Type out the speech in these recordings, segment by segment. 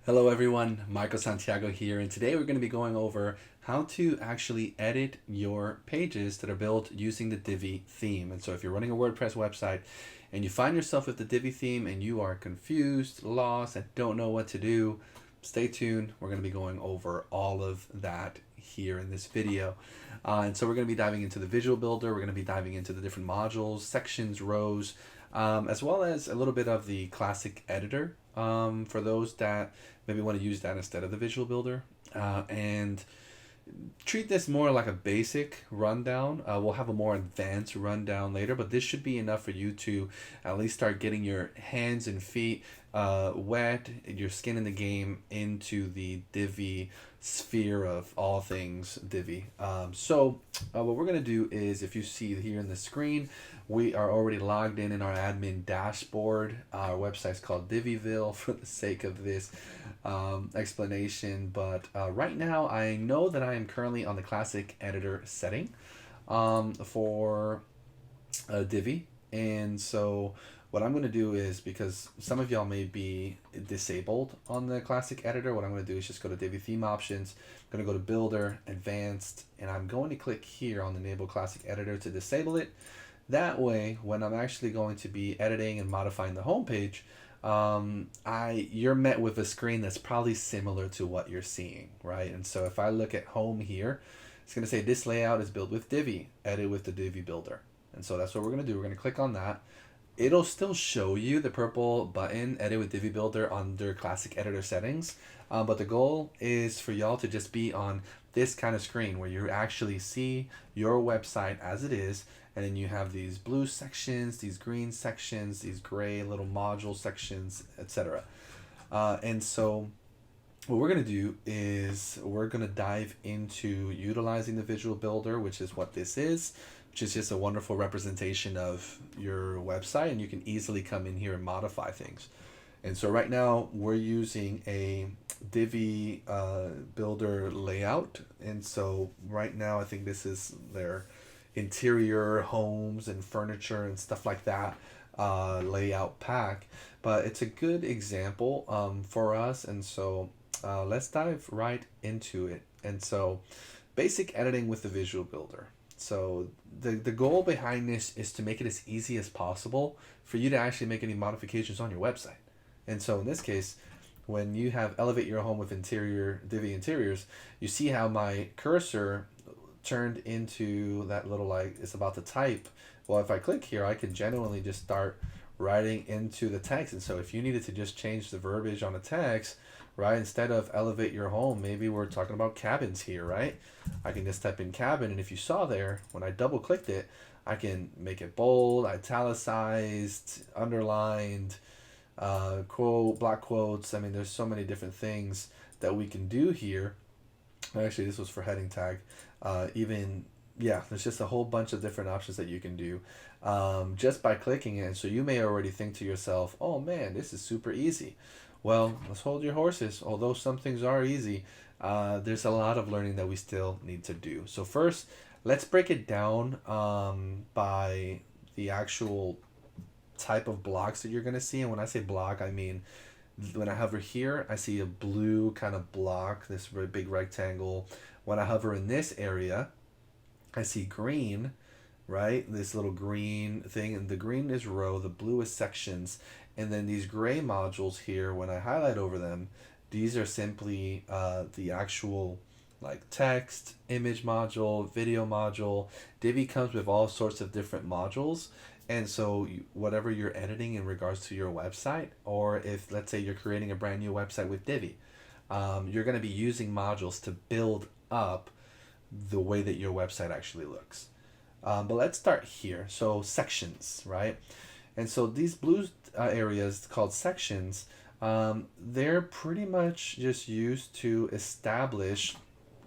Hello everyone, Michael Santiago here, and today we're going to be going over how to actually edit your pages that are built using the Divi theme. And so if you're running a WordPress website and you find yourself with the Divi theme and you are confused, lost, and don't know what to do, stay tuned. We're going to be going over all of that here in this video. And so we're going to be diving into the Visual Builder, we're going to be diving into the different modules, sections, rows, as well as a little bit of the classic editor for those that maybe want to use that instead of the Visual Builder. And treat this more like a basic rundown. We'll have a more advanced rundown later, but this should be enough for you to at least start getting your hands and feet wet, your skin in the game into the Divi sphere of all things Divi. So what we're going to do is, if you see here in the screen, we are already logged in our admin dashboard. Our website's called Diviville for the sake of this explanation, but right now I know that I am currently on the classic editor setting for Divi, and so what I'm going to do is, because some of y'all may be disabled on the classic editor, what I'm going to do is just go to Divi theme options. I'm going to go to Builder, Advanced, and I'm going to click here on the Enable Classic Editor to disable it. That way, when I'm actually going to be editing and modifying the homepage, you're met with a screen that's probably similar to what you're seeing, right? And so if I look at home here, it's going to say this layout is built with Divi, edit with the Divi Builder. And so that's what we're going to do. We're going to click on that. It'll still show you the purple button, edit with Divi Builder, under classic editor settings. But the goal is for y'all to just be on this kind of screen where you actually see your website as it is, and then you have these blue sections, these green sections, these gray little module sections, etc. And so what we're going to do is we're going to dive into utilizing the Visual Builder, which is what this is, which is just a wonderful representation of your website, and you can easily come in here and modify things. And so right now we're using a Divi Builder layout, and so right now I think this is their interior homes and furniture and stuff like that layout pack, but it's a good example for us. And so let's dive right into it. And so basic editing with the Visual Builder. So the goal behind this is to make it as easy as possible for you to actually make any modifications on your website. And so in this case, when you have Elevate Your Home with Divi Interiors, you see how my cursor turned into that little, like, it's about to type. Well, if I click here, I can genuinely just start writing into the text. And so if you needed to just change the verbiage on the text, right, instead of elevate your home, maybe we're talking about cabins here, right? I can just type in cabin, and if you saw there, when I double clicked it, I can make it bold, italicized, underlined, quote, block quotes. I mean, there's so many different things that we can do here. Actually, this was for heading tag. There's just a whole bunch of different options that you can do just by clicking it. So you may already think to yourself, oh man, this is super easy. Well, let's hold your horses. Although some things are easy, there's a lot of learning that we still need to do. So first, let's break it down by the actual type of blocks that you're going to see. And when I say block, I mean, when I hover here, I see a blue kind of block, this very big rectangle. When I hover in this area, I see green, right? This little green thing, and the green is row, the blue is sections, and then these gray modules here, when I highlight over them, these are simply the actual like text, image module, video module. Divi comes with all sorts of different modules. And so whatever you're editing in regards to your website, or if let's say you're creating a brand new website with Divi, you're going to be using modules to build up the way that your website actually looks. But let's start here. So sections, right? And so these blue areas called sections, they're pretty much just used to establish,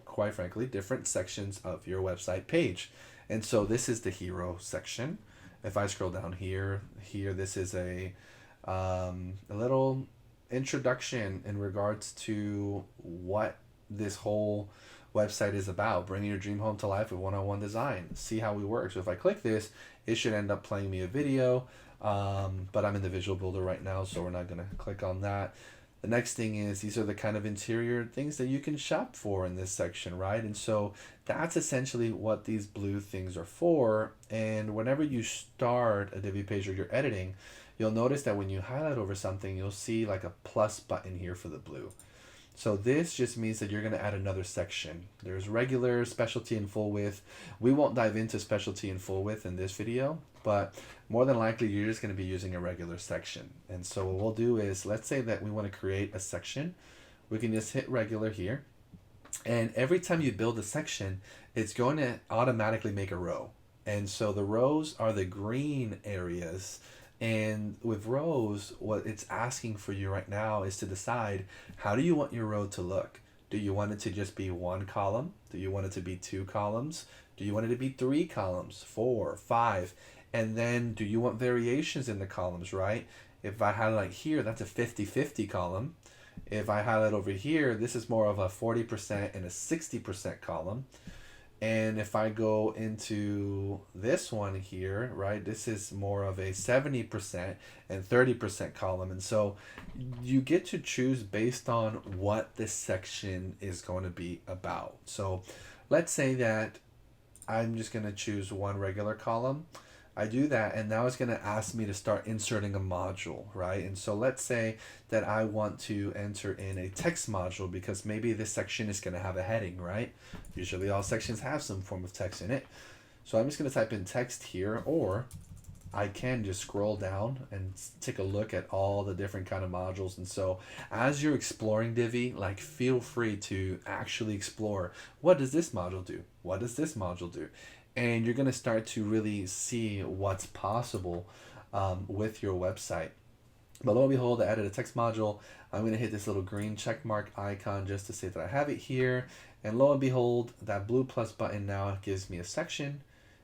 quite frankly, different sections of your website page. And so this is the hero section. If I scroll down here, this is a little introduction in regards to what this whole website is about, bringing your dream home to life with one-on-one design. See how we work. So if I click this, it should end up playing me a video, but I'm in the Visual Builder right now, so we're not going to click on that. The next thing is these are the kind of interior things that you can shop for in this section, right? And so that's essentially what these blue things are for. And whenever you start a Divi page or you're editing, you'll notice that when you highlight over something, you'll see like a plus button here for the blue. So this just means that you're going to add another section. There's regular, specialty, and full width. We won't dive into specialty and full width in this video, but more than likely you're just going to be using a regular section. And so what we'll do is, let's say that we want to create a section. We can just hit regular here. And every time you build a section, it's going to automatically make a row. And so the rows are the green areas. And with rows, what it's asking for you right now is to decide, how do you want your row to look? Do you want it to just be one column? Do you want it to be two columns? Do you want it to be three columns, 4, 5? And then do you want variations in the columns, right? If I highlight here, that's a 50-50 column. If I highlight over here, this is more of a 40% and a 60% column. And if I go into this one here, right, this is more of a 70% and 30% column. And so you get to choose based on what this section is going to be about. So let's say that I'm just going to choose one regular column. I do that, and now it's going to ask me to start inserting a module, right? And so let's say that I want to enter in a text module because maybe this section is going to have a heading, right? Usually all sections have some form of text in it. So I'm just going to type in text here, or I can just scroll down and take a look at all the different kind of modules. And so as you're exploring Divi, like, feel free to actually explore, what does this module do? What does this module do? And you're going to start to really see what's possible with your website. But lo and behold, I added a text module. I'm going to hit this little green check mark icon just to say that I have it here. And lo and behold, that blue plus button now gives me a section,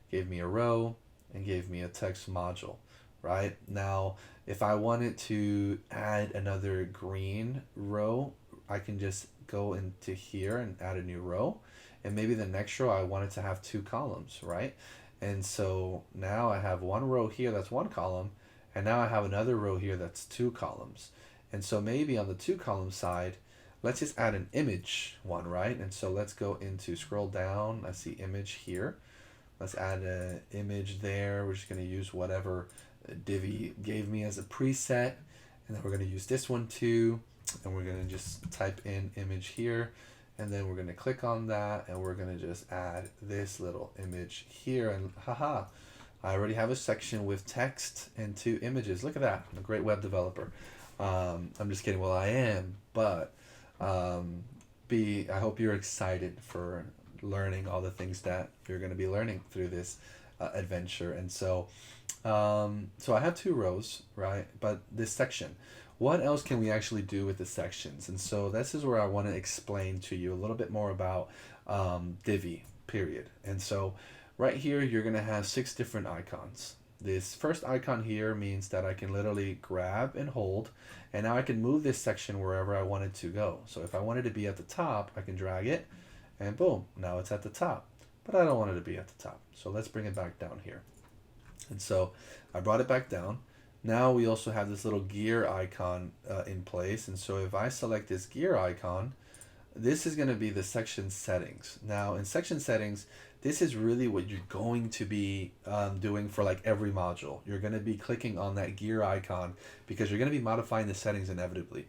gave me a row, and gave me a text module, right? Now, if I wanted to add another green row, I can just go into here and add a new row. And maybe the next row I wanted to have two columns, right? And so now I have one row here that's one column, and now I have another row here that's two columns. And so maybe on the two column side, let's just add an image one, right? And so let's go into scroll down. I see image here. Let's add an image there. We're just going to use whatever Divi gave me as a preset. And then we're going to use this one too. And we're going to just type in image here. And then we're going to click on that, and we're going to just add this little image here. And haha, I already have a section with text and two images. Look at that. I'm a great web developer. I'm just kidding. Well, I am. But I hope you're excited for learning all the things that you're going to be learning through this adventure. And so I have two rows, right? But this section, what else can we actually do with the sections? And so this is where I want to explain to you a little bit more about Divi, period. And so right here, you're going to have 6 different icons. This first icon here means that I can literally grab and hold, and now I can move this section wherever I want it to go. So if I want it to be at the top, I can drag it, and boom, now it's at the top. But I don't want it to be at the top. So let's bring it back down here. And so I brought it back down. Now we also have this little gear icon in place. And so if I select this gear icon, this is going to be the section settings. Now in section settings, this is really what you're going to be doing for like every module. You're going to be clicking on that gear icon because you're going to be modifying the settings inevitably.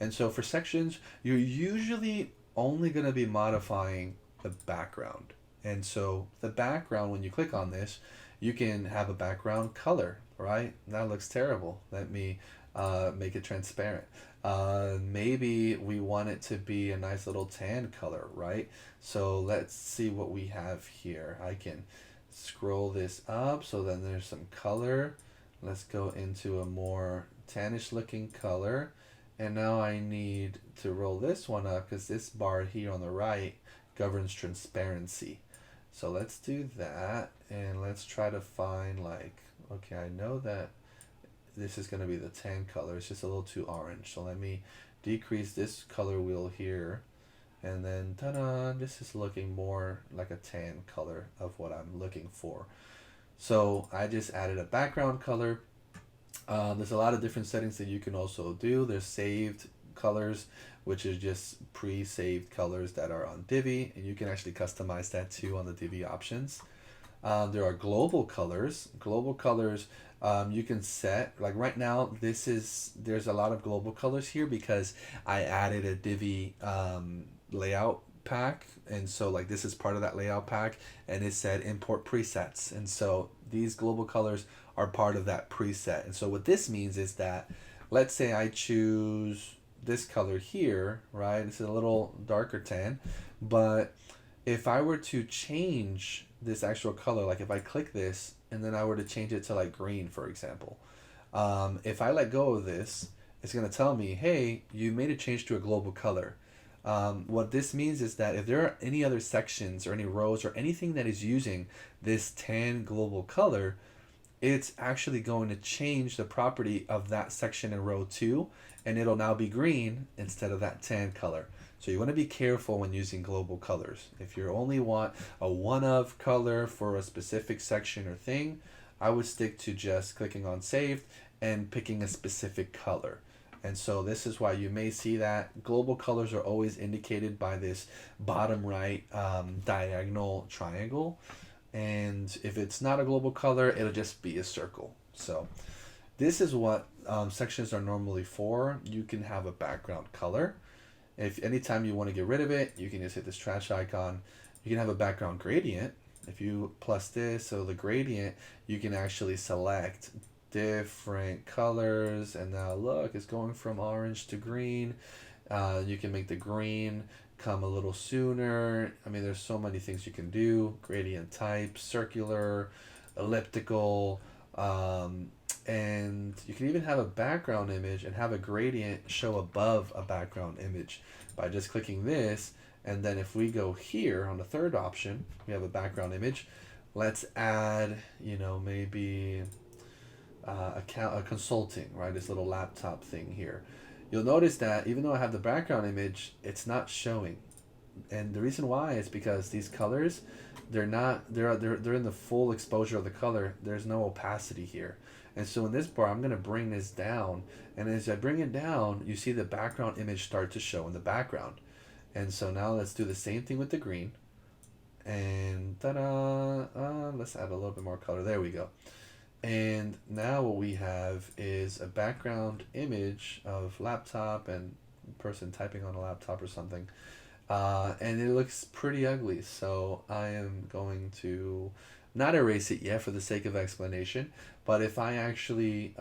And so for sections, you're usually only going to be modifying the background. And so the background, when you click on this, you can have a background color, right? That looks terrible. Let me make it transparent. Maybe we want it to be a nice little tan color, right? So let's see what we have here. I can scroll this up, so then there's some color. Let's go into a more tannish looking color. And now I need to roll this one up because this bar here on the right governs transparency. So let's do that, and let's try to find, like, okay, I know that this is going to be the tan color. It's just a little too orange. So let me decrease this color wheel here, and then ta-da, this is looking more like a tan color of what I'm looking for. So I just added a background color. There's a lot of different settings that you can also do. There's saved colors, which is just pre-saved colors that are on Divi, and you can actually customize that too on the Divi options. There are global colors. Global colors, you can set, like right now, there's a lot of global colors here because I added a Divi layout pack. And so like this is part of that layout pack, and it said import presets. And so these global colors are part of that preset. And so what this means is that, let's say I choose this color here, right? It's a little darker tan, but if I were to change this actual color, like if I click this and then I were to change it to like green, for example, if I let go of this, it's going to tell me, hey, you made a change to a global color. What this means is that if there are any other sections or any rows or anything that is using this tan global color, it's actually going to change the property of that section in row 2, and it'll now be green instead of that tan color. So you want to be careful when using global colors. If you only want a one-of color for a specific section or thing, I would stick to just clicking on saved and picking a specific color. And so this is why you may see that global colors are always indicated by this bottom right diagonal triangle. And if it's not a global color, it'll just be a circle. So this is what sections are normally for. You can have a background color. If anytime you want to get rid of it, you can just hit this trash icon. You can have a background gradient. If you plus this, so the gradient, you can actually select different colors, and now look, it's going from orange to green. You can make the green come a little sooner. I mean, there's so many things you can do. Gradient type, circular, elliptical, and you can even have a background image and have a gradient show above a background image by just clicking this. And then if we go here on the third option, we have a background image. Let's add, you know, maybe a consulting, right? This little laptop thing here. You'll notice that even though I have the background image, it's not showing. And the reason why is because these colors, they're in the full exposure of the color. There's no opacity here. And so in this bar, I'm going to bring this down. And as I bring it down, you see the background image start to show in the background. And so now let's do the same thing with the green. And ta-da! Let's add a little bit more color. There we go. And now what we have is a background image of laptop and person typing on a laptop or something. And it looks pretty ugly. So I am going to not erase it yet for the sake of explanation. But if I actually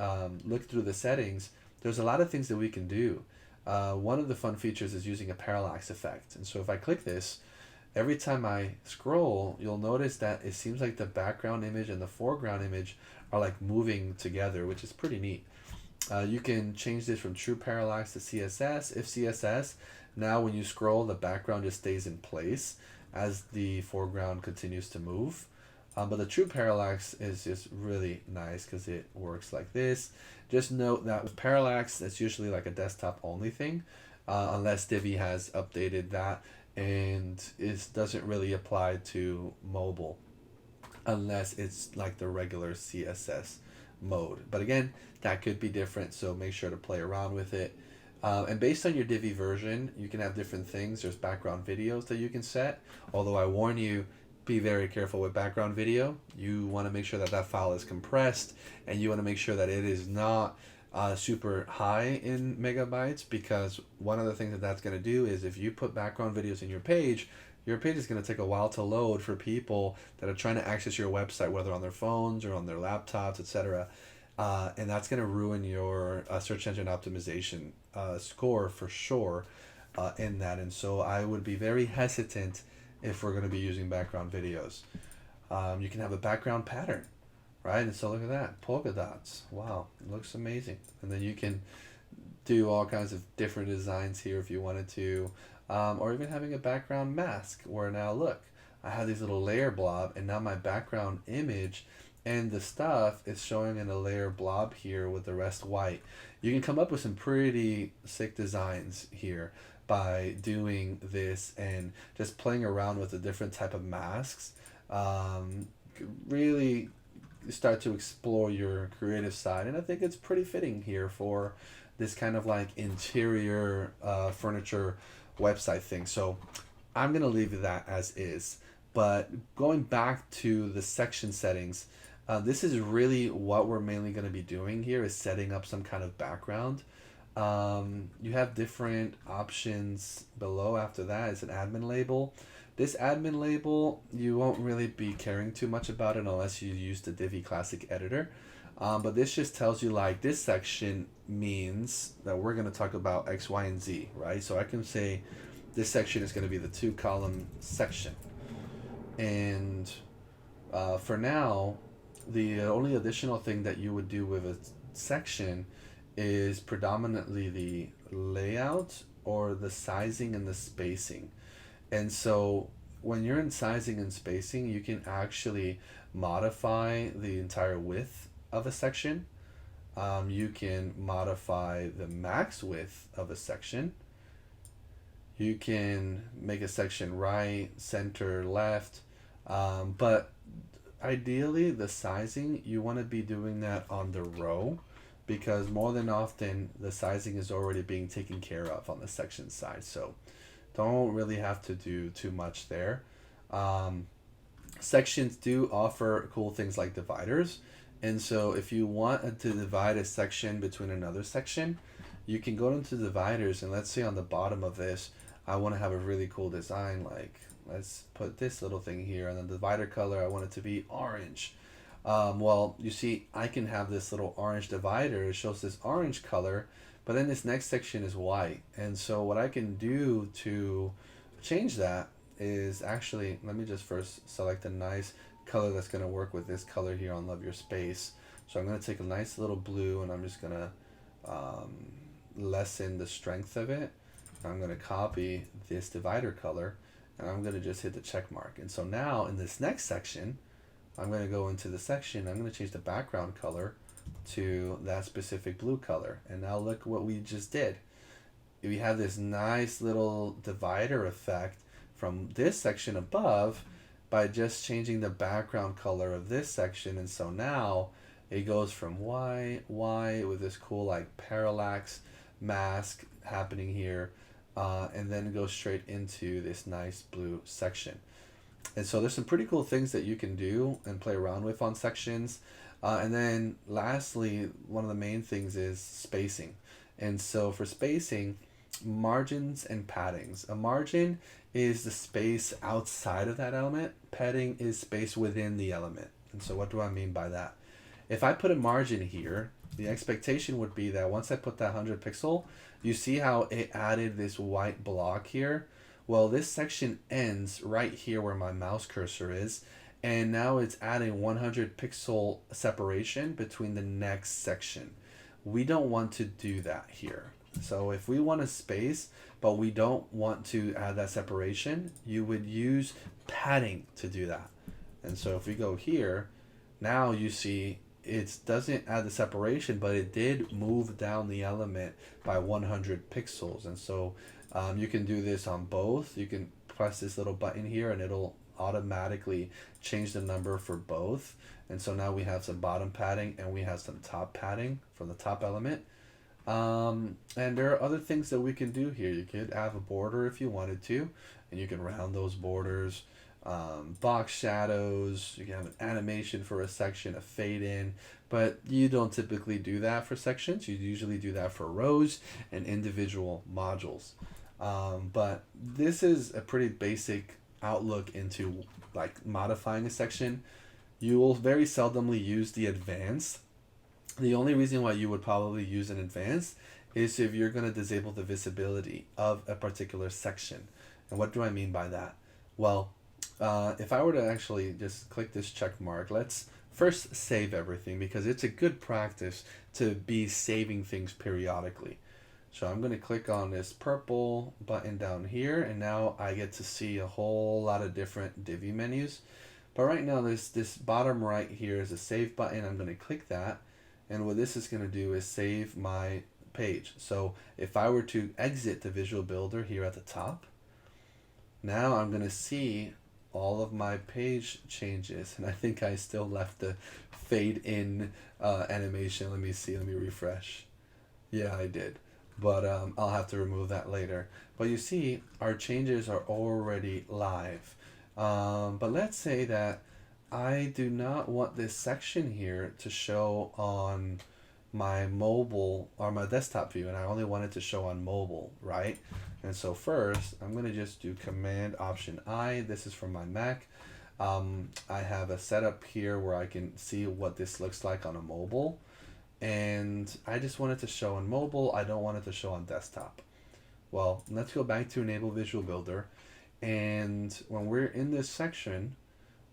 look through the settings, there's a lot of things that we can do. One of the fun features is using a parallax effect. And so if I click this, every time I scroll, you'll notice that it seems like the background image and the foreground image are like moving together, which is pretty neat. You can change this from true parallax to CSS. If CSS, now when you scroll, the background just stays in place as the foreground continues to move. But the true parallax is just really nice because it works like this. Just note that with parallax, it's usually like a desktop only thing, unless Divi has updated that, and it doesn't really apply to mobile unless it's like the regular CSS mode. But again, that could be different, so make sure to play around with it. And based on your Divi version, you can have different things. There's background videos that you can set, although I warn you, be very careful with background video. You want to make sure that that file is compressed, and you want to make sure that it is not super high in megabytes, because one of the things that that's going to do is if you put background videos in your page is going to take a while to load for people that are trying to access your website, whether on their phones or on their laptops, etc. And that's going to ruin your search engine optimization score for sure in that. And so I would be very hesitant if we're going to be using background videos. You can have a background pattern, right? And so look at that, polka dots. Wow, it looks amazing. And then you can do all kinds of different designs here if you wanted to, or even having a background mask where now look, I have these little layer blob, and now my background image and the stuff is showing in a layer blob here with the rest white. You can come up with some pretty sick designs here by doing this and just playing around with the different type of masks. Really start to explore your creative side, and I think it's pretty fitting here for this kind of like interior furniture website thing. So I'm gonna leave that as is. But going back to the section settings, this is really what we're mainly going to be doing here is setting up some kind of background. You have different options below. After that is an admin label. This admin label, you won't really be caring too much about it unless you use the Divi Classic editor. But this just tells you like this section means that we're going to talk about X, Y, and Z, right? So I can say this section is going to be the 2-column section. And for now, the only additional thing that you would do with a section is predominantly the layout or the sizing and the spacing. And so when you're in sizing and spacing, you can actually modify the entire width of a section. You can modify the max width of a section. You can make a section right, center, left, but ideally the sizing, you want to be doing that on the row because more than often the sizing is already being taken care of on the section side. So don't really have to do too much there. Sections do offer cool things like dividers. And so if you want to divide a section between another section, you can go into dividers and let's say on the bottom of this, I want to have a really cool design, like let's put this little thing here, and the divider color, I want it to be orange. Well, you see, I can have this little orange divider. It shows this orange color, but then this next section is white. And so what I can do to change that is actually, let me just first select a nice color that's going to work with this color here on Love Your Space. So I'm going to take a nice little blue and I'm just going to lessen the strength of it. I'm going to copy this divider color and I'm going to just hit the check mark. And so now in this next section, I'm going to go into the section. I'm going to change the background color to that specific blue color. And now look what we just did. We have this nice little divider effect from this section above by just changing the background color of this section. And so now it goes from white with this cool like parallax mask happening here, and then go straight into this nice blue section. And so there's some pretty cool things that you can do and play around with on sections. And then lastly, one of the main things is spacing. And so for spacing, margins and paddings. A margin is the space outside of that element. Padding is space within the element. And so what do I mean by that? If I put a margin here, the expectation would be that once I put that 100 pixel, you see how it added this white block here? Well, this section ends right here where my mouse cursor is, and now it's adding 100 pixel separation between the next section. We don't want to do that here. So if we want a space, but we don't want to add that separation, you would use padding to do that. And so if we go here, now you see it doesn't add the separation, but it did move down the element by 100 pixels. And so you can do this on both. You can press this little button here and it'll automatically change the number for both. And so now we have some bottom padding and we have some top padding from the top element. And there are other things that we can do here. You could have a border if you wanted to, and you can round those borders. Box shadows, you can have an animation for a section, a fade in, but you don't typically do that for sections. You usually do that for rows and individual modules. But this is a pretty basic outlook into like modifying a section. You will very seldomly use the advanced. The only reason why you would probably use an advanced is if you're going to disable the visibility of a particular section. And what do I mean by that? Well, if I were to actually just click this check mark, let's first save everything because it's a good practice to be saving things periodically. So I'm going to click on this purple button down here, and now I get to see a whole lot of different Divi menus. But right now this bottom right here is a save button. I'm going to click that, and what this is going to do is save my page. So if I were to exit the Visual Builder here at the top, now I'm going to see all of my page changes, and I think I still left the fade in animation. Let me see, let me refresh. Yeah, I did. But I'll have to remove that later. But you see, our changes are already live. But let's say that I do not want this section here to show on my mobile or my desktop view, and I only want it to show on mobile, right? And so first, I'm going to just do Command Option I. This is from my Mac. I have a setup here where I can see what this looks like on a mobile. And I just want it to show on mobile. I don't want it to show on desktop. Well, let's go back to Enable Visual Builder. And when we're in this section,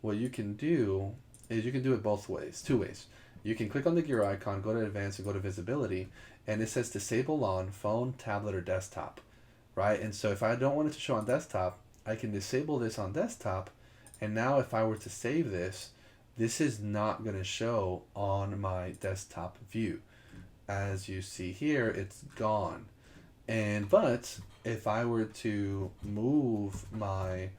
what you can do is you can do it both ways, two ways. You can click on the gear icon, go to Advanced, and go to Visibility, and it says Disable on phone, tablet, or desktop, right? And so if I don't want it to show on desktop, I can disable this on desktop, and now if I were to save this, this is not going to show on my desktop view. As you see here, it's gone. But if I were to move my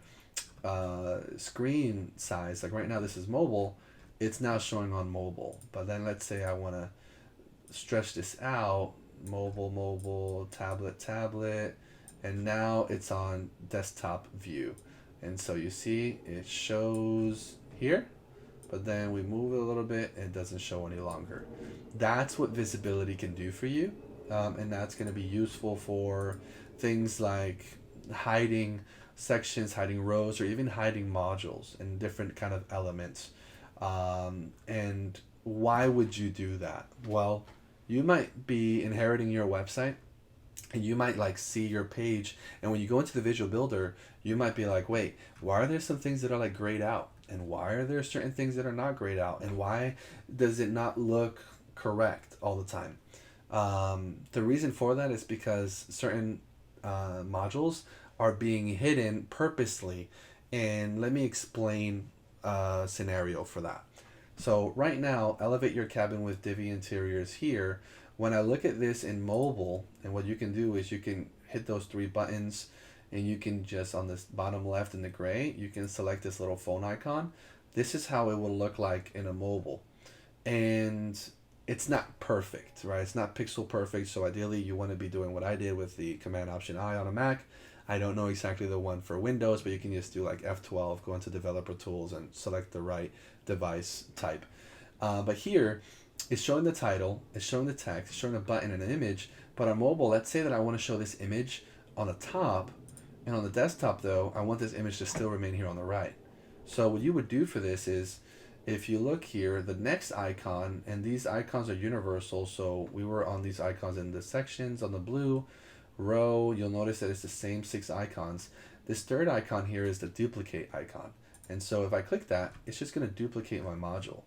screen size, like right now this is mobile, it's now showing on mobile. But then let's say I want to stretch this out, mobile, tablet, and now it's on desktop view. And so you see it shows here, but then we move it a little bit and it doesn't show any longer. That's what visibility can do for you. And that's going to be useful for things like hiding sections, hiding rows, or even hiding modules and different kind of elements. And why would you do that? Well, you might be inheriting your website and you might like see your page, and when you go into the Visual Builder, you might be like, wait, why are there some things that are like grayed out? And why are there certain things that are not grayed out? And why does it not look correct all the time? The reason for that is because certain modules are being hidden purposely. And let me explain a scenario for that. So right now, elevate your cabin with Divi interiors here. When I look at this in mobile, and what you can do is you can hit those three buttons, and you can just, on this bottom left in the gray, you can select this little phone icon. This is how it will look like in a mobile. And it's not perfect, right? It's not pixel perfect. So ideally you want to be doing what I did with the Command Option I on a Mac. I don't know exactly the one for Windows, but you can just do like F12, go into Developer Tools and select the right device type. But here, it's showing the title, it's showing the text, it's showing a button and an image. But on mobile, let's say that I want to show this image on the top, and on the desktop though, I want this image to still remain here on the right. So what you would do for this is, if you look here, the next icon, and these icons are universal, so we were on these icons in the sections on the blue row, you'll notice that it's the same 6 icons. This third icon here is the duplicate icon. And so if I click that, it's just going to duplicate my module.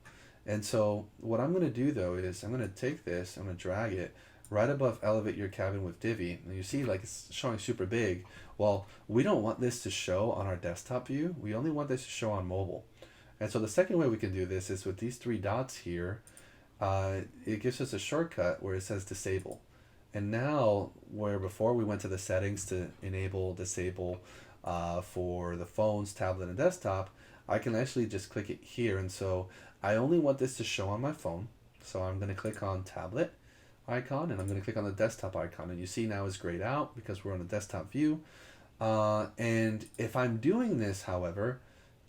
And so what I'm going to do though is I'm going to take this, I'm going to drag it right above Elevate Your Cabin with Divi. And you see like it's showing super big. Well, we don't want this to show on our desktop view. We only want this to show on mobile. And so the second way we can do this is with these 3 dots here. It gives us a shortcut where it says disable. And now, where before we went to the settings to enable, disable for the phones, tablet, and desktop, I can actually just click it here. And so I only want this to show on my phone. So I'm going to click on tablet icon, and I'm going to click on the desktop icon. And you see now it's grayed out because we're on the desktop view. And if I'm doing this, however,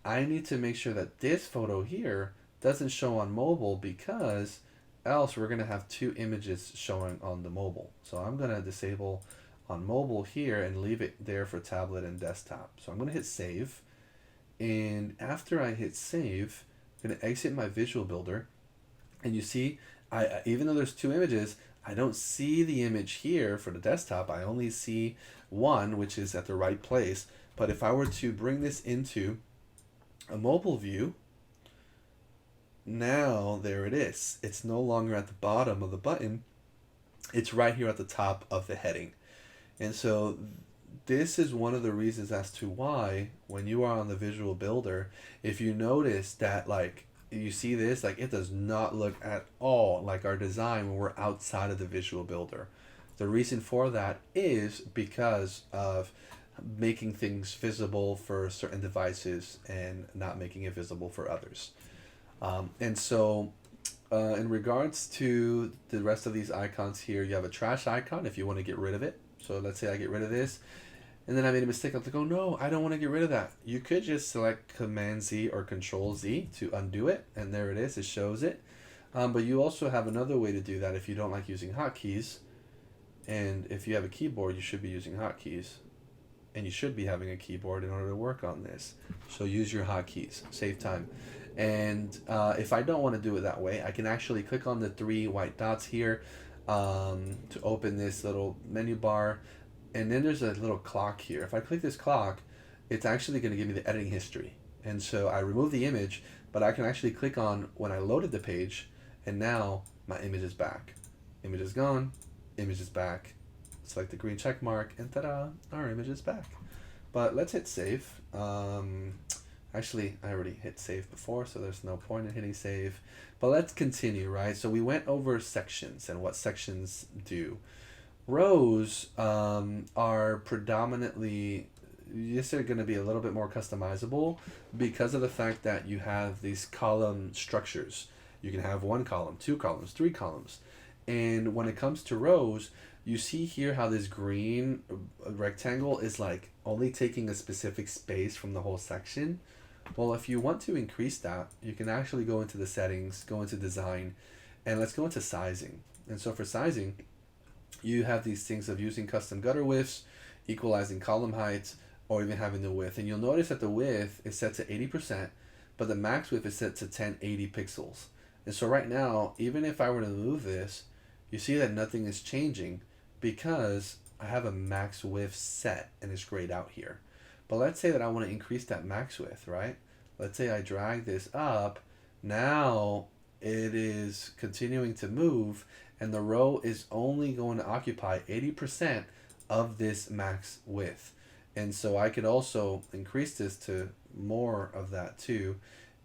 I need to make sure that this photo here doesn't show on mobile, because else we're going to have 2 images showing on the mobile. So I'm going to disable on mobile here and leave it there for tablet and desktop. So I'm going to hit save. And after I hit save, I'm going to exit my Visual Builder. And you see, even though there's 2 images, I don't see the image here for the desktop. I only see one, which is at the right place. But if I were to bring this into a mobile view, now there it is. It's no longer at the bottom of the button. It's right here at the top of the heading. And so this is one of the reasons as to why when you are on the Visual Builder, if you notice that like you see this, like it does not look at all like our design when we're outside of the Visual Builder. The reason for that is because of making things visible for certain devices and not making it visible for others. And so In regards to the rest of these icons here, you have a trash icon if you want to get rid of it. So let's say I get rid of this, and then I made a mistake. I'm like, oh no, I don't want to get rid of that. You could just select Command Z or Control Z to undo it, and there it is, it shows it. But you also have another way to do that if you don't like using hotkeys. And if you have a keyboard, you should be using hotkeys. And you should be having a keyboard in order to work on this. So use your hotkeys, save time. And if I don't want to do it that way, I can actually click on the 3 white dots here to open this little menu bar. And then there's a little clock here. If I click this clock, it's actually going to give me the editing history. And so I remove the image, but I can actually click on when I loaded the page, and now my image is back. Image is gone, image is back. Select the green check mark, and ta-da, our image is back. But let's hit save. Actually, I already hit save before, so there's no point in hitting save. But let's continue, right? So we went over sections and what sections do. Rows are predominantly, yes, they're going to be a little bit more customizable because of the fact that you have these column structures. You can have 1 column, 2 columns, 3 columns. And when it comes to rows, you see here how this green rectangle is like only taking a specific space from the whole section. Well, if you want to increase that, you can actually go into the settings, go into design, and let's go into sizing. And so for sizing, you have these things of using custom gutter widths, equalizing column heights, or even having the width. And you'll notice that the width is set to 80%, but the max width is set to 1080 pixels. And so right now, even if I were to move this, you see that nothing is changing because I have a max width set and it's grayed out here. But let's say that I want to increase that max width, right? Let's say I drag this up. Now it is continuing to move and the row is only going to occupy 80% of this max width. And so I could also increase this to more of that too.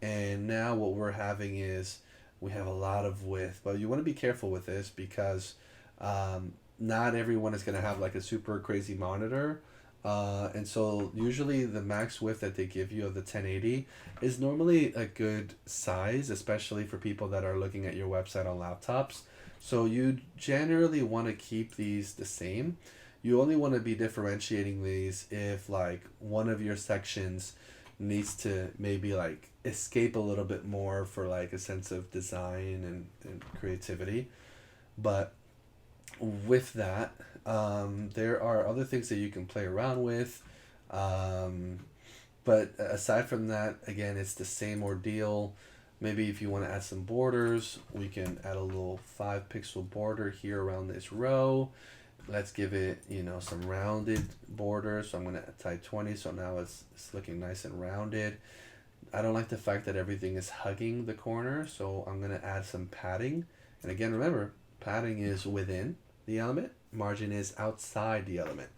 And now what we're having is we have a lot of width, but you want to be careful with this because not everyone is going to have like a super crazy monitor. And so usually the max width that they give you of the 1080 is normally a good size, especially for people that are looking at your website on laptops. So you generally want to keep these the same. You only want to be differentiating these if like one of your sections needs to maybe like escape a little bit more for like a sense of design and creativity. But with that, there are other things that you can play around with. But aside from that, again, it's the same ordeal. Maybe if you want to add some borders, we can add a little 5 pixel border here around this row. Let's give it, some rounded borders. So I'm going to type 20. So now it's looking nice and rounded. I don't like the fact that everything is hugging the corner. So I'm going to add some padding. And again, remember, padding is within the element. Margin is outside the element.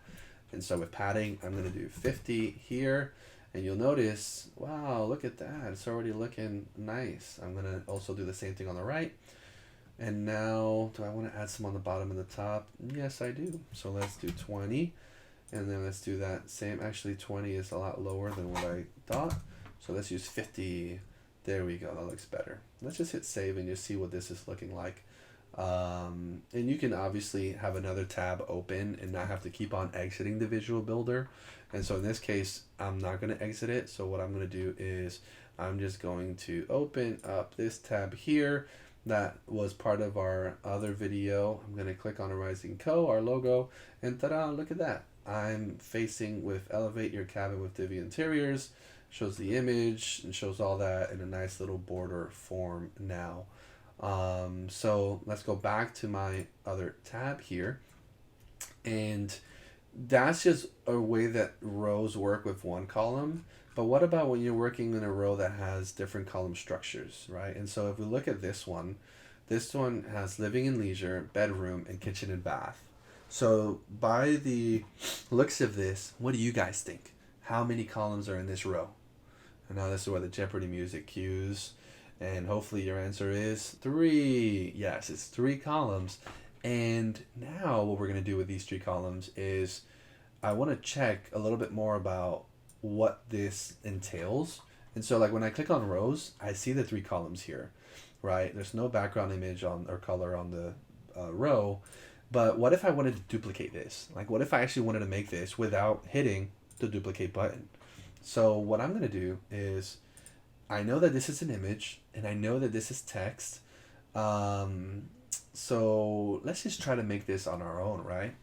And so with padding, I'm going to do 50 here. And you'll notice, wow, look at that. It's already looking nice. I'm going to also do the same thing on the right. And now, do I want to add some on the bottom and the top? Yes, I do. So let's do 20. And then let's do that same. Actually, 20 is a lot lower than what I thought. So let's use 50. There we go. That looks better. Let's just hit save and you'll see what this is looking like. And you can obviously have another tab open and not have to keep on exiting the Visual Builder. And so in this case, I'm not going to exit it. So what I'm going to do is I'm just going to open up this tab here. That was part of our other video. I'm going to click on Horizon Co, our logo, and ta-da, look at that. I'm facing with Elevate Your Cabin with Divi Interiors. Shows the image and shows all that in a nice little border form now. So let's go back to my other tab here. And that's just a way that rows work with one column. But what about when you're working in a row that has different column structures, right? And so if we look at this one has living and leisure, bedroom, and kitchen and bath. So by the looks of this, what do you guys think? How many columns are in this row? And now this is where the Jeopardy music cues. And hopefully your answer is 3. Yes, it's 3 columns. And now what we're going to do with these 3 columns is I want to check a little bit more about what this entails. And so like when I click on rows, I see the 3 columns here. right? There's no background image on or color on the row. But what if I wanted to duplicate this? Like, what if I actually wanted to make this without hitting the duplicate button? So what I'm going to do is, I know that this is an image and I know that this is text. So let's just try to make this on our own, right?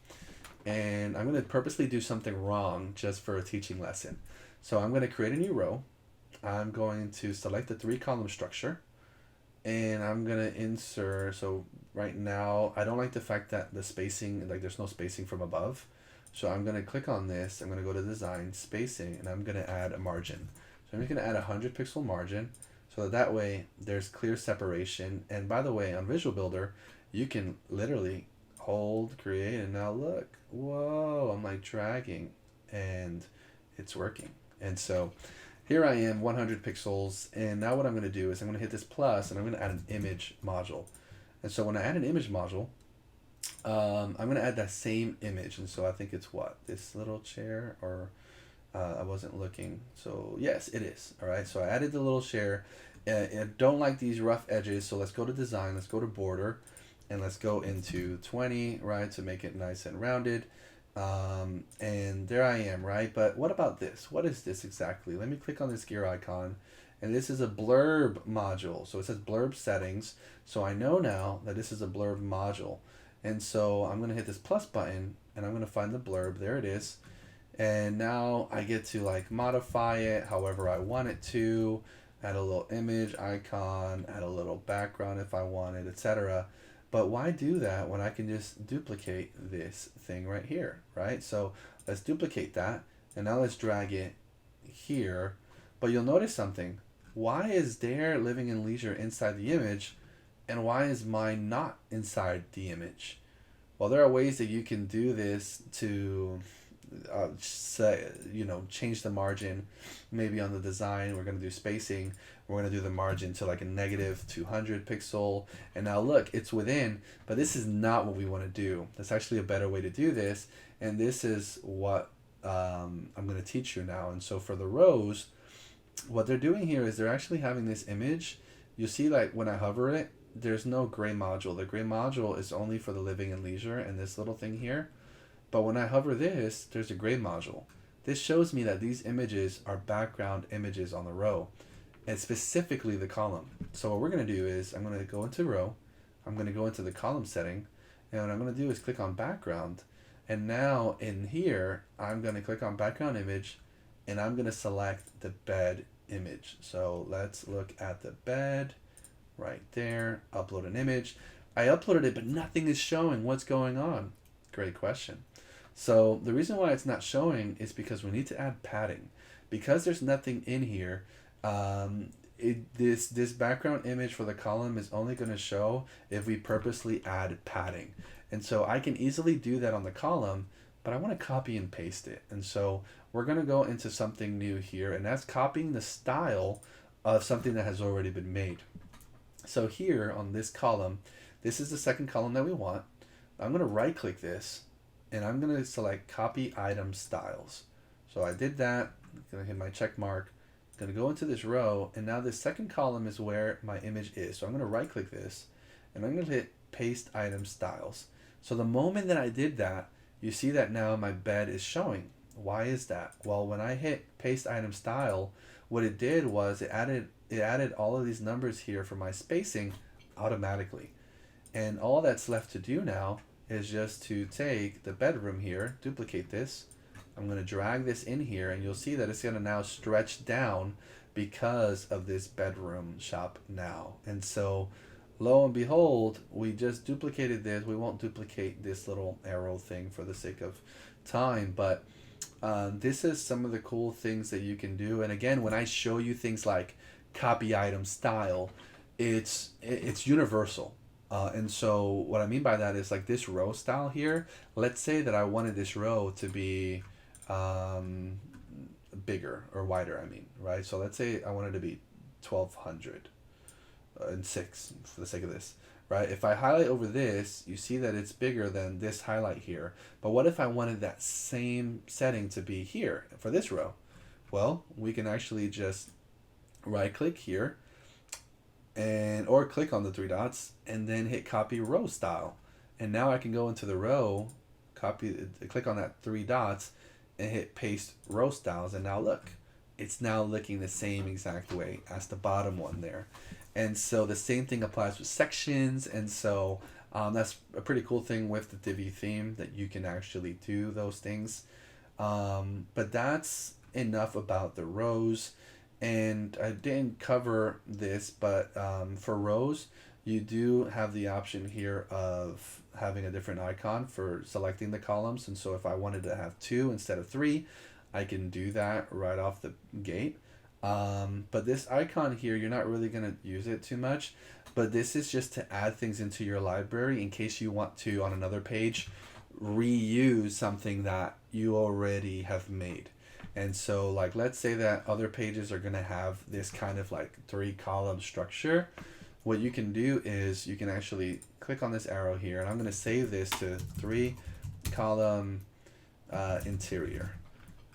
And I'm going to purposely do something wrong just for a teaching lesson. So I'm going to create a new row. I'm going to select the 3-column structure, and I'm going to insert, so right now I don't like the fact that the spacing, like there's no spacing from above. So I'm going to click on this, I'm going to go to design, spacing, and I'm going to add a margin. So I'm going to add a 100 pixel margin so that way there's clear separation. And by the way, on Visual Builder, you can literally hold, create, and now look, whoa, I'm like dragging and it's working. And so here I am, 100 pixels, and now what I'm going to do is I'm going to hit this plus and I'm going to add an image module. And so when I add an image module, I'm going to add that same image. And so I think it's what, this little chair, or I wasn't looking. So yes, it is. All right, so I added the little chair. I don't like these rough edges, so let's go to design, let's go to border, and let's go into 20, right, to make it nice and rounded. And there I am, right? But what about this? What is this exactly? Let me click on this gear icon, and this is a blurb module. So it says blurb settings. So I know now that this is a blurb module. And so I'm going to hit this plus button and I'm going to find the blurb. There it is. And now I get to like modify it however I want it to, add a little image icon, add a little background if I wanted, etc. But why do that when I can just duplicate this thing right here, right? So let's duplicate that, and now let's drag it here. But you'll notice something. Why is their living in leisure inside the image, and why is mine not inside the image? Well, there are ways that you can do this to change the margin. Maybe on the design we're going to do spacing, we're going to do the margin to like a negative 200 pixel, and now look, it's within. But this is not what we want to do. That's actually a better way to do this, and this is what I'm going to teach you now. And so for the rows, what they're doing here is they're actually having this image. You see, like when I hover it, there's no gray module. The gray module is only for the living and leisure and this little thing here. But when I hover this, there's a gray module. This shows me that these images are background images on the row, and specifically the column. So what we're going to do is I'm going to go into row, I'm going to go into the column setting, and what I'm going to do is click on background. And now in here, I'm going to click on background image, and I'm going to select the bed image. So let's look at the bed right there, upload an image. I uploaded it, but nothing is showing. What's going on? Great question. So the reason why it's not showing is because we need to add padding. Because there's nothing in here, this background image for the column is only going to show if we purposely add padding. And so I can easily do that on the column, but I want to copy and paste it. And so we're going to go into something new here, and that's copying the style of something that has already been made. So here on this column, this is the second column that we want. I'm going to right click this, and I'm going to select copy item styles. So I did that. I'm going to hit my check mark. I'm going to go into this row, and now this second column is where my image is. So I'm going to right click this, and I'm going to hit paste item styles. So the moment that I did that, you see that now my bed is showing. Why is that? Well, when I hit paste item style, what it did was it added all of these numbers here for my spacing automatically. And all that's left to do now is just to take the bedroom here, duplicate this. I'm going to drag this in here, and you'll see that it's going to now stretch down because of this bedroom shop now. And so lo and behold, we just duplicated this. We won't duplicate this little arrow thing for the sake of time, but this is some of the cool things that you can do. And again, when I show you things like copy item style, it's universal. And so what I mean by that is like this row style here. Let's say that I wanted this row to be bigger or wider, right? So let's say I wanted to be 1200 and 6 for the sake of this, right? If I highlight over this, you see that it's bigger than this highlight here. But what if I wanted that same setting to be here for this row? Well, we can actually just right click here, and or click on the three dots and then hit copy row style. And now I can go into the row, click on that three dots and hit paste row styles. And now look, it's now looking the same exact way as the bottom one there. And so the same thing applies with sections. And so that's a pretty cool thing with the Divi theme, that you can actually do those things. But that's enough about the rows. And I didn't cover this, but for rows, you do have the option here of having a different icon for selecting the columns. And so if I wanted to have 2 instead of 3, I can do that right off the gate. But this icon here, you're not really going to use it too much, but this is just to add things into your library in case you want to, on another page, reuse something that you already have made. And so like, let's say that other pages are going to have this kind of like 3-column structure. What you can do is you can actually click on this arrow here, and I'm going to save this to 3-column interior.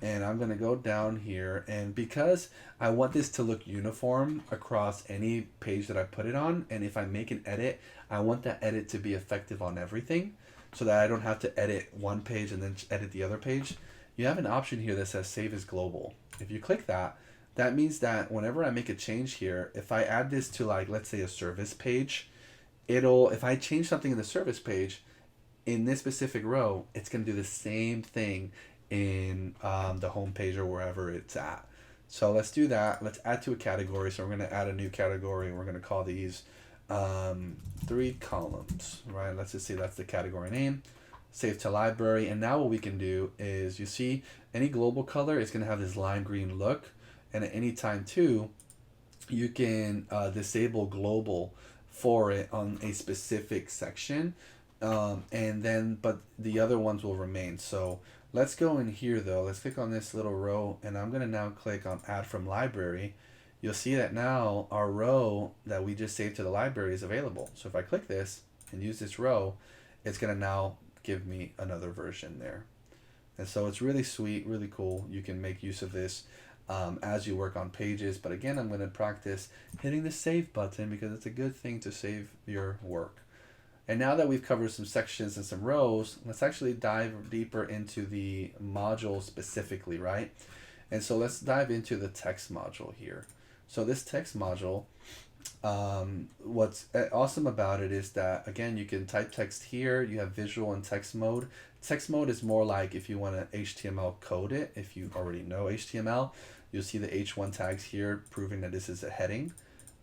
And I'm going to go down here, and because I want this to look uniform across any page that I put it on, and if I make an edit, I want that edit to be effective on everything so that I don't have to edit one page and then edit the other page. You have an option here that says save as global. If you click that, that means that whenever I make a change here, if I add this to, like, let's say a service page, if I change something in the service page in this specific row, it's going to do the same thing in the home page or wherever it's at. So let's do that. Let's add to a category. So we're going to add a new category, and we're going to call these 3 columns, right? Let's just say that's the category name. Save to library. And now what we can do is, you see any global color is going to have this lime green look, and at any time too, you can disable global for it on a specific section, and then but the other ones will remain. So let's go in here though. Let's click on this little row, and I'm going to now click on add from library. You'll see that now our row that we just saved to the library is available. So if I click this and use this row, it's going to now give me another version there. And so it's really sweet, really cool. You can make use of this as you work on pages. But again, I'm going to practice hitting the save button because it's a good thing to save your work. And now that we've covered some sections and some rows, let's actually dive deeper into the module specifically, right? And so let's dive into the text module here. So this text module, what's awesome about it is that, again, you can type text here. You have visual and text mode. Text mode is more like if you want to HTML code it. If you already know HTML, you'll see the H1 tags here proving that this is a heading.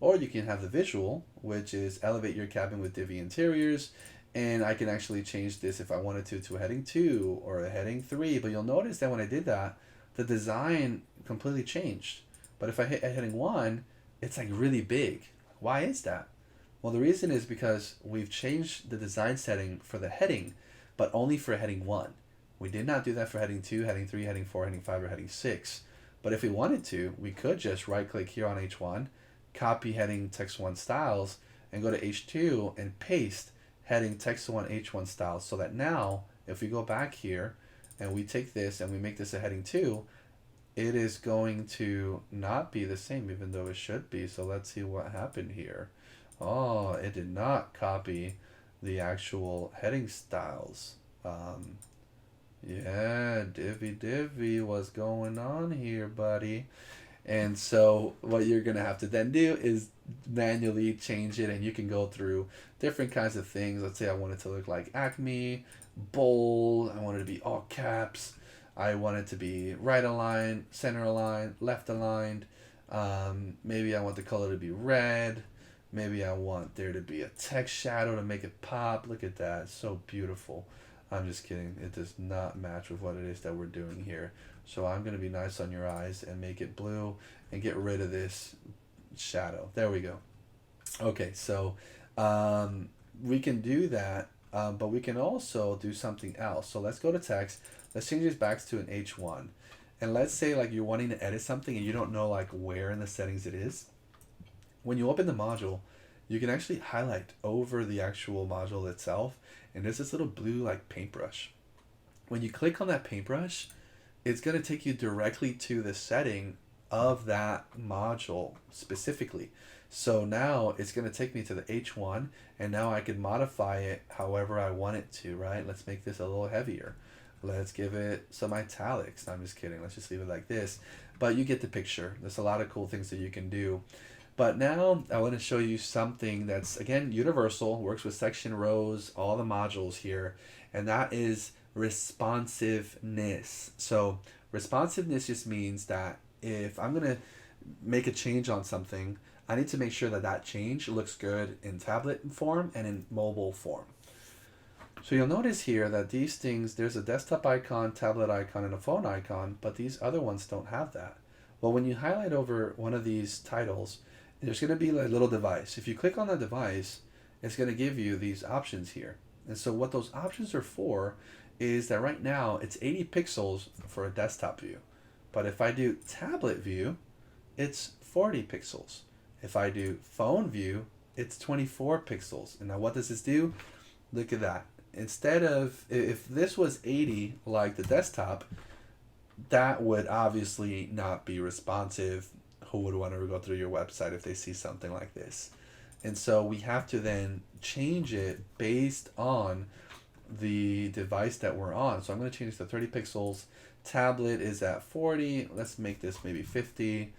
Or you can have the visual, which is elevate your cabin with Divi interiors. And I can actually change this if I wanted to a heading 2 or a heading 3. But you'll notice that when I did that, the design completely changed. But if I hit a heading 1, it's like really big. Why is that? Well, the reason is because we've changed the design setting for the heading, but only for heading 1. We did not do that for heading 2, heading 3, heading 4, heading 5, or heading 6. But if we wanted to, we could just right click here on H1, copy heading text 1 styles, and go to H2 and paste heading text 1 H1 styles, so that now if we go back here and we take this and we make this a heading 2, it is going to not be the same, even though it should be. So let's see what happened here. Oh, it did not copy the actual heading styles. Yeah, Divi, what's going on here, buddy? And so what you're going to have to then do is manually change it, and you can go through different kinds of things. Let's say I want it to look like Acme, bold, I want it to be all caps, I want it to be right aligned, center aligned, left aligned. Maybe I want the color to be red. Maybe I want there to be a text shadow to make it pop. Look at that. It's so beautiful. I'm just kidding. It does not match with what it is that we're doing here. So I'm going to be nice on your eyes and make it blue and get rid of this shadow. There we go. Okay, so we can do that, but we can also do something else. So let's go to text. Let's change this back to an H1. And let's say like you're wanting to edit something and you don't know like where in the settings it is. When you open the module, you can actually highlight over the actual module itself, and there's this little blue like paintbrush. When you click on that paintbrush, it's going to take you directly to the setting of that module specifically. So now it's going to take me to the H1, and now I can modify it however I want it to, right? Let's make this a little heavier. Let's give it some italics. No, I'm just kidding. Let's just leave it like this. But you get the picture. There's a lot of cool things that you can do. But now I want to show you something that's, again, universal, works with section, rows, all the modules here, and that is responsiveness. So responsiveness just means that if I'm going to make a change on something, I need to make sure that that change looks good in tablet form and in mobile form. So you'll notice here that these things, there's a desktop icon, tablet icon, and a phone icon, but these other ones don't have that. Well, when you highlight over one of these titles, there's going to be a little device. If you click on the device, it's going to give you these options here. And so what those options are for is that right now it's 80 pixels for a desktop view. But if I do tablet view, it's 40 pixels. If I do phone view, it's 24 pixels. And now what does this do? Look at that. Instead of, if this was 80 like the desktop, that would obviously not be responsive. Who would want to go through your website if they see something like this? And so we have to then change it based on the device that we're on. So I'm going to change this to 30 pixels. Tablet is at 40. Let's make this maybe 50.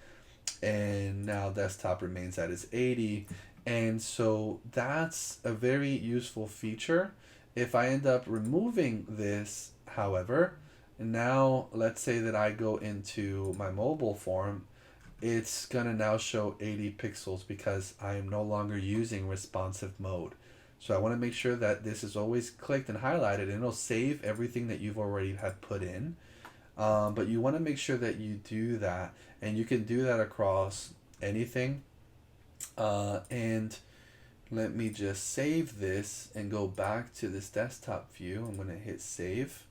And now desktop remains at its 80. And so that's a very useful feature. If I end up removing this, however, now let's say that I go into my mobile form, it's going to now show 80 pixels because I am no longer using responsive mode. So I want to make sure that this is always clicked and highlighted, and it'll save everything that you've already had put in. But you want to make sure that you do that, and you can do that across anything. And let me just save this and go back to this desktop view. I'm going to hit save.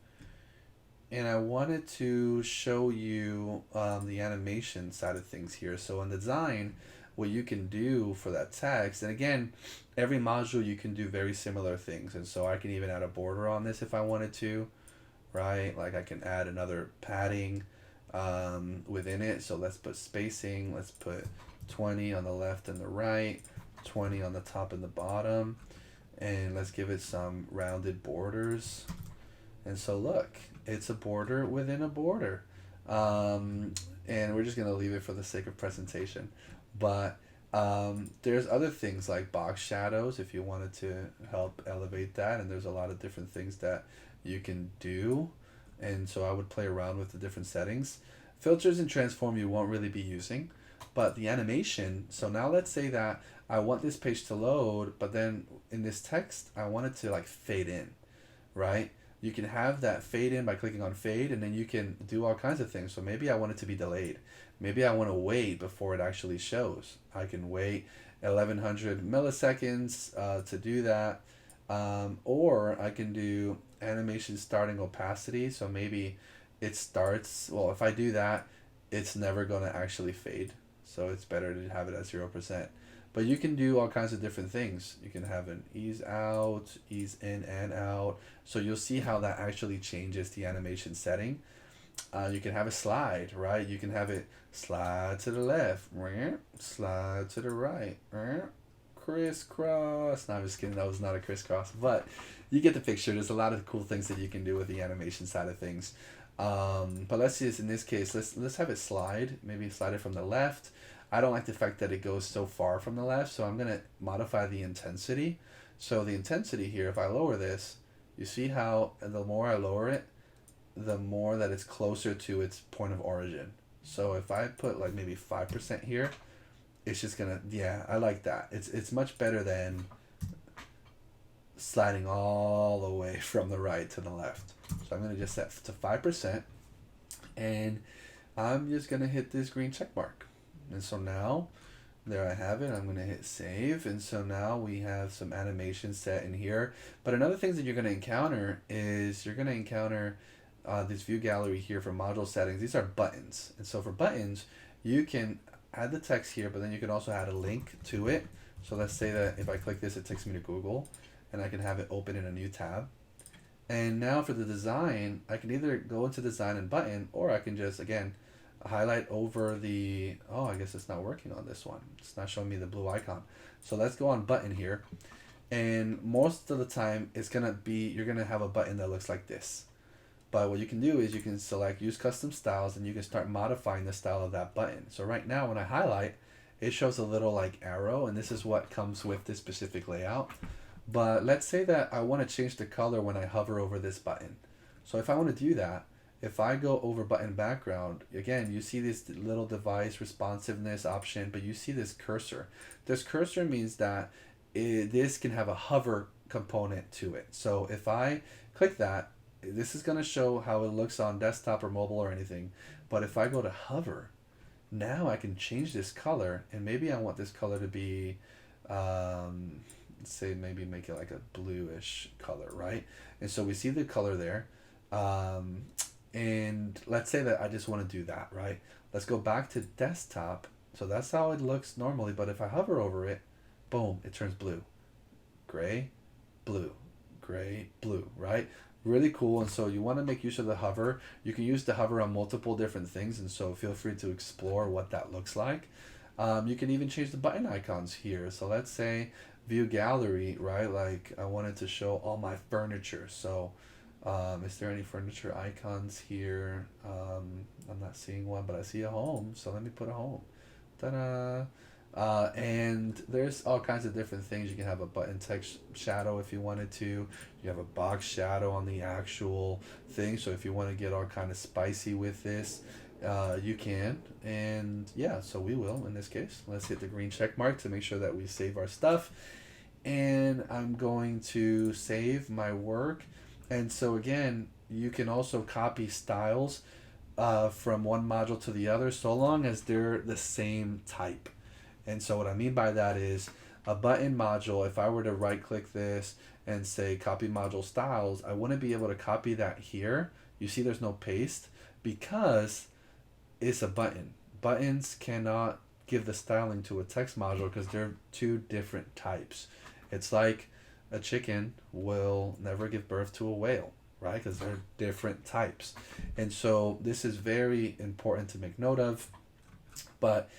And I wanted to show you the animation side of things here. So in design, what you can do for that text, and again, every module you can do very similar things. And so I can even add a border on this if I wanted to, right? Like I can add another padding within it. So let's put spacing. Let's put 20 on the left and the right, 20 on the top and the bottom. And let's give it some rounded borders. And so look, it's a border within a border. And we're just going to leave it for the sake of presentation. But there's other things like box shadows if you wanted to help elevate that. And there's a lot of different things that you can do. And so I would play around with the different settings. Filters and transform you won't really be using. But the animation, so now let's say that I want this page to load, but then in this text, I want it to like fade in, right? You can have that fade in by clicking on fade, and then you can do all kinds of things. So maybe I want it to be delayed. Maybe I want to wait before it actually shows. I can wait 1100 milliseconds to do that. Or I can do animation starting opacity. So maybe it starts, well, if I do that, it's never going to actually fade. So it's better to have it at 0%. But you can do all kinds of different things. You can have an ease out, ease in and out. So you'll see how that actually changes the animation setting. You can have a slide, right? You can have it slide to the left, slide to the right, crisscross. No, I'm just kidding. That was not a crisscross. But you get the picture. There's a lot of cool things that you can do with the animation side of things. But let's see this in this case. Let's have it slide. Maybe slide it from the left. I don't like the fact that it goes so far from the left, so I'm going to modify the intensity. So the intensity here, if I lower this, you see how the more I lower it, the more that it's closer to its point of origin. So if I put like maybe 5% here, it's just going to, yeah, I like that. It's much better than sliding all the way from the right to the left. So I'm going to just set to 5%, and I'm just going to hit this green check mark. And so now, there I have it. I'm going to hit save. And so now we have some animation set in here. But another thing that you're going to encounter is you're going to encounter this view gallery here for module settings. These are buttons. And so for buttons, you can add the text here, but then you can also add a link to it. So let's say that if I click this, it takes me to Google, and I can have it open in a new tab. And now for the design, I can either go into design and button, or I can just, again, highlight over the, oh, I guess it's not working on this one. It's not showing me the blue icon. So let's go on button here. And most of the time it's gonna be, you're gonna have a button that looks like this. But what you can do is you can select use custom styles and you can start modifying the style of that button. So right now when I highlight, it shows a little like arrow, and this is what comes with this specific layout. But let's say that I want to change the color when I hover over this button. So if I want to do that, if I go over button background, again, you see this little device responsiveness option, but you see this cursor. This cursor means that this can have a hover component to it. So if I click that, this is going to show how it looks on desktop or mobile or anything. But if I go to hover, now I can change this color, and maybe I want this color to be, say maybe make it like a bluish color, right? And so we see the color there. And let's say that I just want to do that, right? Let's go back to desktop. So that's how it looks normally, but if I hover over it, boom, it turns blue. Gray, blue, gray, blue, right? Really cool. And so you want to make use of the hover. You can use the hover on multiple different things, and so feel free to explore what that looks like. You can even change the button icons here. So let's say view gallery, right? Like I wanted to show all my furniture. So is there any furniture icons here? I'm not seeing one, but I see a home. So let me put a home. Ta-da! And there's all kinds of different things. You can have a button text shadow if you wanted to. You have a box shadow on the actual thing. So if you want to get all kind of spicy with this, you can. And yeah, so we will in this case. Let's hit the green check mark to make sure that we save our stuff. And I'm going to save my work. And so again, you can also copy styles from one module to the other, so long as they're the same type. And so what I mean by that is a button module, if I were to right click this and say copy module styles, I wouldn't be able to copy that here. You see there's no paste because it's a button. Buttons cannot give the styling to a text module because they're two different types. It's like a chicken will never give birth to a whale, right? Because they're different types. And so this is very important to make note of. But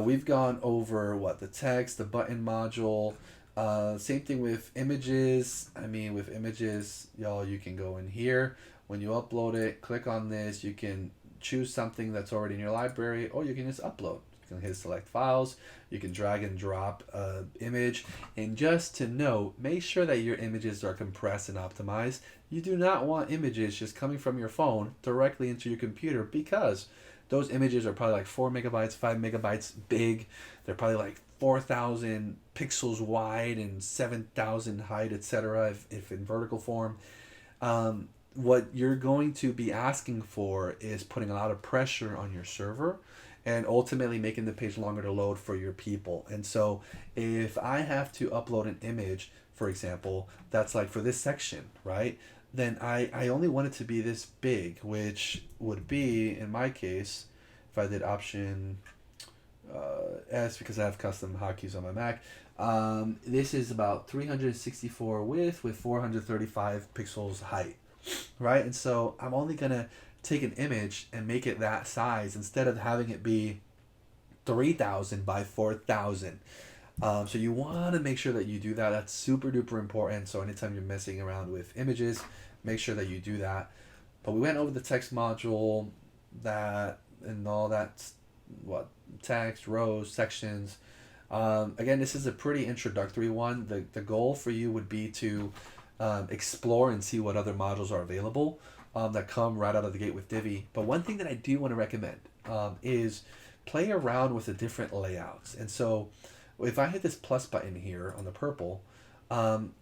we've gone over what the text, the button module, same thing with images. I mean, with images, y'all, you can go in here. When you upload it, click on this. You can choose something that's already in your library, or you can just upload. You can hit select files. You can drag and drop an image. And just to note, make sure that your images are compressed and optimized. You do not want images just coming from your phone directly into your computer, because those images are probably like 4 megabytes, 5 megabytes big. They're probably like 4,000 pixels wide and 7,000 height, etc. If in vertical form. What you're going to be asking for is putting a lot of pressure on your server and ultimately making the page longer to load for your people. And so if I have to upload an image, for example, that's like for this section, right? Then I only want it to be this big, which would be, in my case, if I did option S, because I have custom hotkeys on my Mac, this is about 364 width with 435 pixels height, right? And so I'm only going to take an image and make it that size instead of having it be 3,000 by 4,000. So you want to make sure that you do that. That's super duper important. So anytime you're messing around with images, make sure that you do that. But we went over the text module, that and all that, what, text, rows, sections. Again, this is a pretty introductory one. The goal for you would be to explore and see what other modules are available that come right out of the gate with Divi. But one thing that I do want to recommend is play around with the different layouts. And so if I hit this plus button here on the purple,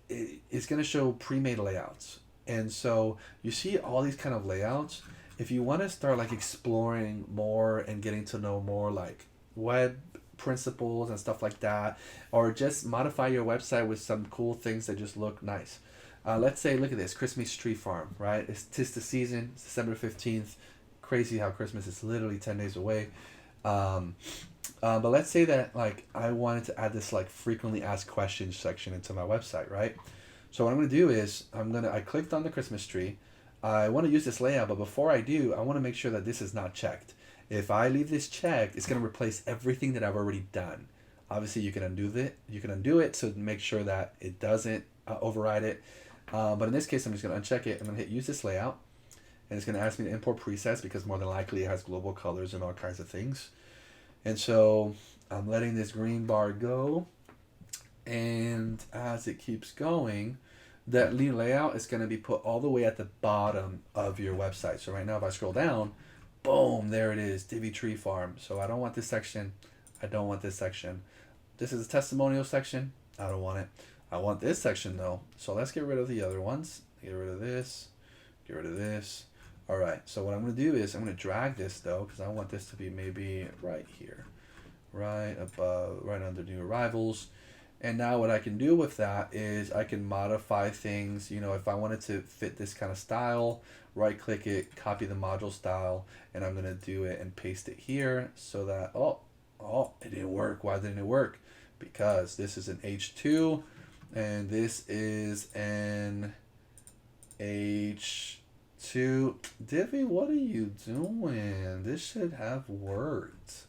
it's going to show pre-made layouts. And so you see all these kind of layouts. If you want to start like exploring more and getting to know more like web principles and stuff like that, or just modify your website with some cool things that just look nice. Let's say, look at this, Christmas tree farm, right? It's 'tis the season, it's December 15th. Crazy how Christmas is literally 10 days away. But let's say that like I wanted to add this like frequently asked questions section into my website, right? So what I'm going to do is I clicked on the Christmas tree. I want to use this layout, but before I do, I want to make sure that this is not checked. If I leave this checked, it's going to replace everything that I've already done. Obviously, you can undo it so make sure that it doesn't override it. But in this case, I'm just going to uncheck it. I'm going to hit use this layout, and it's going to ask me to import presets because more than likely it has global colors and all kinds of things. And so I'm letting this green bar go, and as it keeps going, that new layout is going to be put all the way at the bottom of your website. So right now, if I scroll down, boom, there it is, Divi Tree Farm. So I don't want this section. I don't want this section. This is a testimonial section. I don't want it. I want this section though. So let's get rid of the other ones. Get rid of this. Get rid of this. All right. So what I'm going to do is I'm going to drag this though, because I want this to be maybe right here, right above, right under new arrivals. And now what I can do with that is I can modify things. You know, if I wanted to fit this kind of style, right click it, copy the module style, and I'm going to do it and paste it here so that, oh, it didn't work. Why didn't it work? Because this is an H2 and this is an H2. Divi, what are you doing? This should have worked,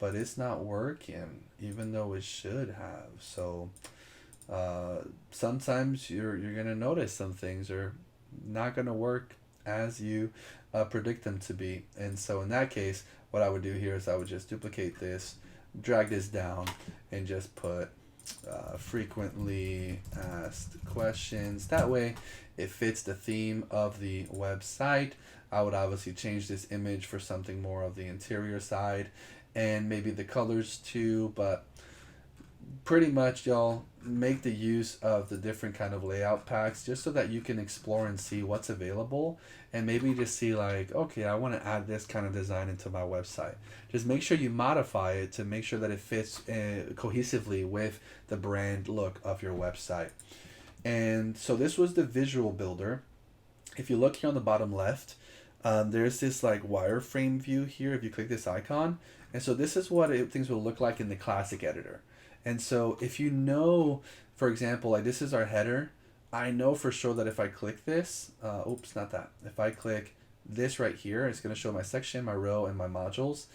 but it's not working, even though it should have. So sometimes you're gonna notice some things are not gonna work as you predict them to be. And so in that case, what I would do here is I would just duplicate this, drag this down, and just put frequently asked questions. That way it fits the theme of the website. I would obviously change this image for something more of the interior side and maybe the colors too, but pretty much y'all make the use of the different kind of layout packs just so that you can explore and see what's available, and maybe just see like, okay, I want to add this kind of design into my website. Just make sure you modify it to make sure that it fits cohesively with the brand look of your website. And so this was the Visual Builder. If you look here on the bottom left, there's this like wireframe view here if you click this icon. And so this is what things will look like in the classic editor. And so if you know, for example, like this is our header, I know for sure that if I click this, oops, not that. If I click this right here, it's going to show my section, my row, and my modules.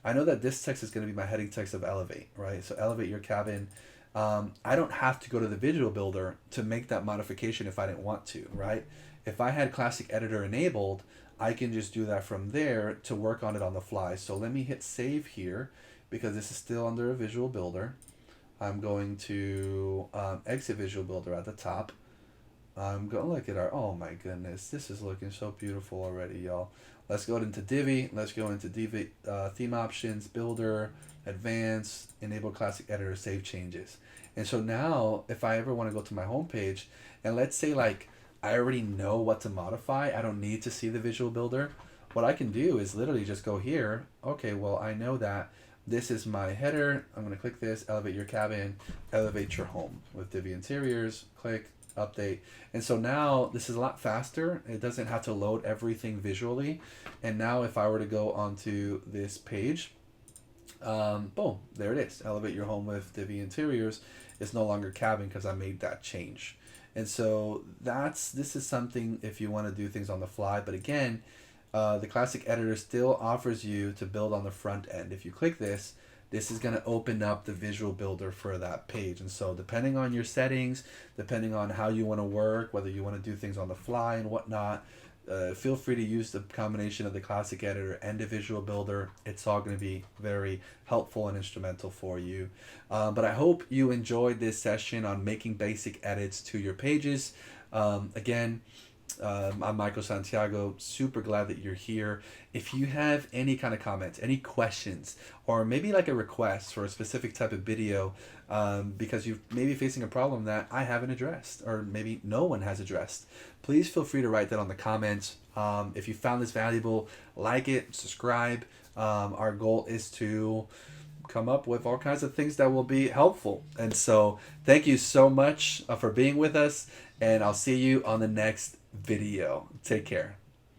I know that this text is going to be my heading text of elevate, right? So elevate your cabin. I don't have to go to the Visual Builder to make that modification if I didn't want to, right? If I had Classic Editor enabled, I can just do that from there to work on it on the fly. So let me hit save here because this is still under a Visual Builder. I'm going to exit Visual Builder at the top. I'm going to look at our, oh my goodness, this is looking so beautiful already, y'all. Let's go into Divi. Let's go into Divi theme options, builder, advanced, enable classic editor, save changes. And so now if I ever want to go to my home page and let's say like I already know what to modify, I don't need to see the Visual Builder. What I can do is literally just go here. Okay, well, I know that this is my header. I'm going to click this, elevate your cabin, elevate your home with Divi Interiors, click, update. And so now this is a lot faster. It doesn't have to load everything visually. And now if I were to go onto this page, boom, there it is. Elevate your home with Divi Interiors. It's no longer cabin because I made that change. And so this is something if you want to do things on the fly. But again, the classic editor still offers you to build on the front end. If you click this, this is going to open up the Visual Builder for that page. And so depending on your settings, depending on how you want to work, whether you want to do things on the fly and whatnot, feel free to use the combination of the classic editor and the Visual Builder. It's all going to be very helpful and instrumental for you. But I hope you enjoyed this session on making basic edits to your pages. Again, I'm Michael Santiago. Super glad that you're here. If you have any kind of comments, any questions, or maybe like a request for a specific type of video, because you're maybe facing a problem that I haven't addressed, or maybe no one has addressed, please feel free to write that on the comments. If you found this valuable, like it, subscribe. Our goal is to come up with all kinds of things that will be helpful. And so thank you so much for being with us, and I'll see you on the next video. Take care.